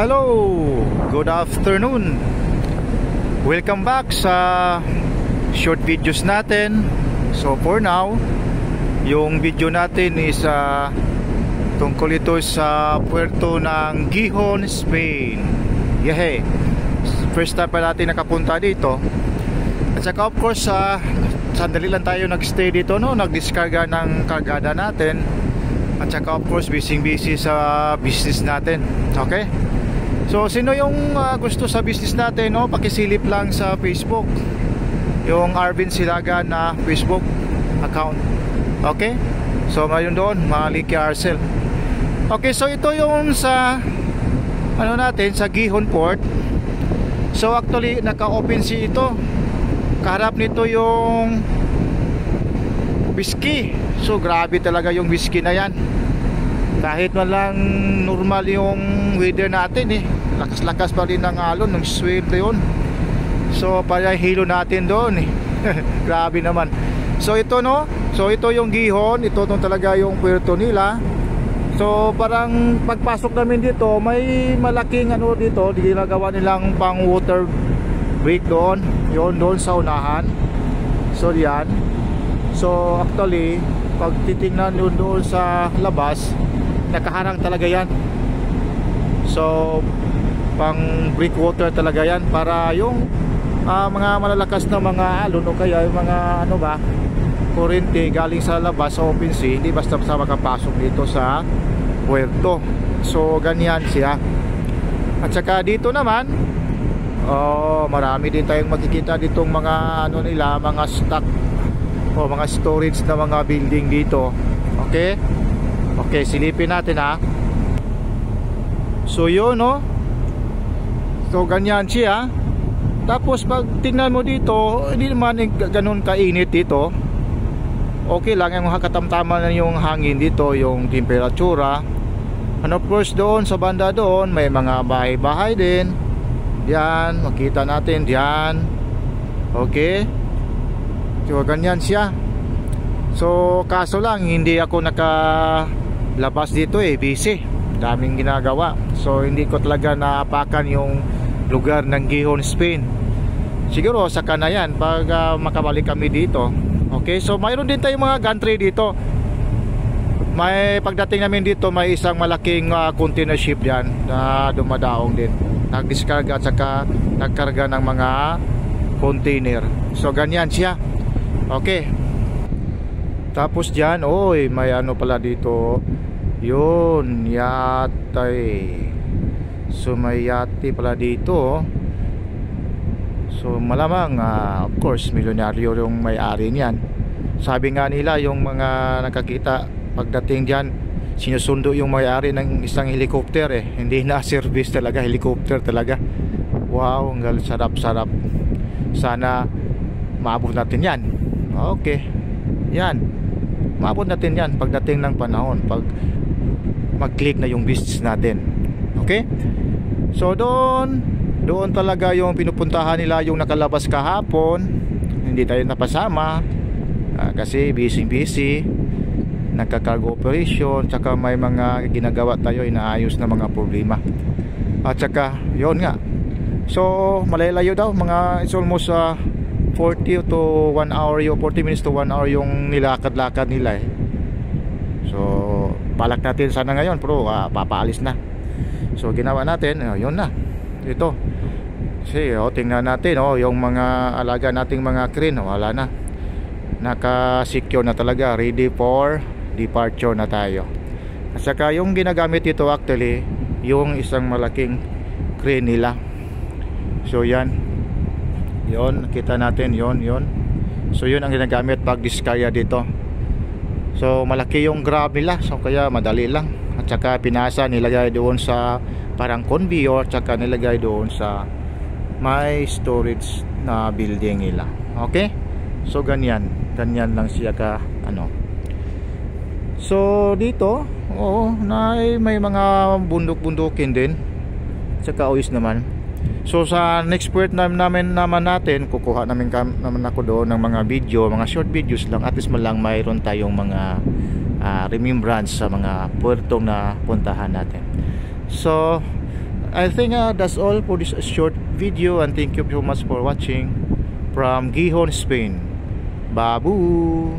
Hello, good afternoon. Welcome back sa short videos natin. So for now, yung video natin is tungkol ito sa puerto ng Gijón, Spain. Yehey, first time pa natin nakapunta dito. At saka of course sandali lang tayo nagstay dito, no? Nagdiskarga ng kargada natin. At saka of course busy sa business natin. Okay? So sino yung gusto sa business natin, no? Pakisilip lang sa Facebook, yung Arvin Silagan na Facebook account. Okay? So ngayon doon, Maliki Arcel. Okay, so ito yung sa natin, sa Gijón Port. So actually naka-open sea ito. Kaharap nito yung whiskey. So grabe talaga yung whiskey na yan. Kahit walang normal yung weather natin lakas-lakas pa rin ng alon, ng swerte yun. So parang hilo natin doon grabe naman. So ito, no, so ito yung Gijón. Ito talaga yung puerto nila. So parang pagpasok namin dito, may malaking dito, ginagawa nilang pang water break doon. Yun doon sa unahan. So yan. So actually pag titingnan yun doon sa labas, nakaharang talaga yan. So pang breakwater talaga yan, para yung mga malalakas na mga alon o kaya yung mga kurente galing sa labas sa open sea, hindi basta-basta makapasok dito sa puerto. So ganyan siya. At saka dito naman, marami din tayong makikita ditong mga nila, mga stock o mga storage na mga building dito. Okay? Okay, silipin natin So yun, no? So ganyan siya. Tapos pag tingnan mo dito, hindi naman ganun kainit dito. Okay lang, yung katamtaman na yung hangin dito, yung temperatura. And of course doon sa banda doon, may mga bahay-bahay din. Diyan, makita natin diyan. Okay? So ganyan siya. So kaso lang, hindi ako nakalabas dito busy, daming ginagawa. So hindi ko talaga naapakan yung lugar ng Gijón, Spain. Siguro saka na yan pag makabalik kami dito. Okay, so mayroon din tayong mga gantry dito. May pagdating namin dito, may isang malaking container ship dyan na dumadaong din, nagdiskarga at saka nagkarga ng mga container. So ganyan siya. Okay. Tapos dyan, may pala dito. Yun, yate. So may yate pala dito. So malamang of course milyonaryo yung may-ari niyan. Sabi nga nila, yung mga nakakita pagdating dyan, sinusundo yung may-ari ng isang helicopter Hindi na service talaga, helicopter talaga. Wow, ang sarap-sarap. Sana maabot natin yan. Okay. Yan, maabot natin yan pagdating ng panahon, pag mag-click na yung business natin. Okay? So doon talaga yung pinupuntahan nila, yung nakalabas kahapon. Hindi tayo napasama kasi busy nagka-cargo operation, tsaka may mga ginagawa tayo, inaayos na mga problema. At tsaka yun nga, so malayo daw, mga it's almost 40 to 1 hour, 40 minutes to 1 hour yung nilakad-lakad nila So balak natin sana ngayon, pero papaalis na. So ginawa natin, yun na. Ito. Kasi tingnan natin, yung mga alaga nating mga crane, wala na. Naka-secure na talaga, ready for departure na tayo. At saka yung ginagamit ito actually, yung isang malaking crane nila. So yan. Yon, kita natin yon. So yun ang ginagamit pag diskarga dito. So malaki yung grab nila, so kaya madali lang. At saka pinasa, nilagay doon sa parang conveyor, at saka nilagay doon sa may storage na building nila. Okay? So ganyan lang siya So dito, may mga bundok-bundukin din. At saka ayos naman. So sa next part naman natin, kukuha naman ako doon ng mga video, mga short videos lang, at least malang mayroon tayong mga remembrance sa mga puertong na puntahan natin. So I think that's all for this short video, and thank you so much for watching from Gijón, Spain. Babu.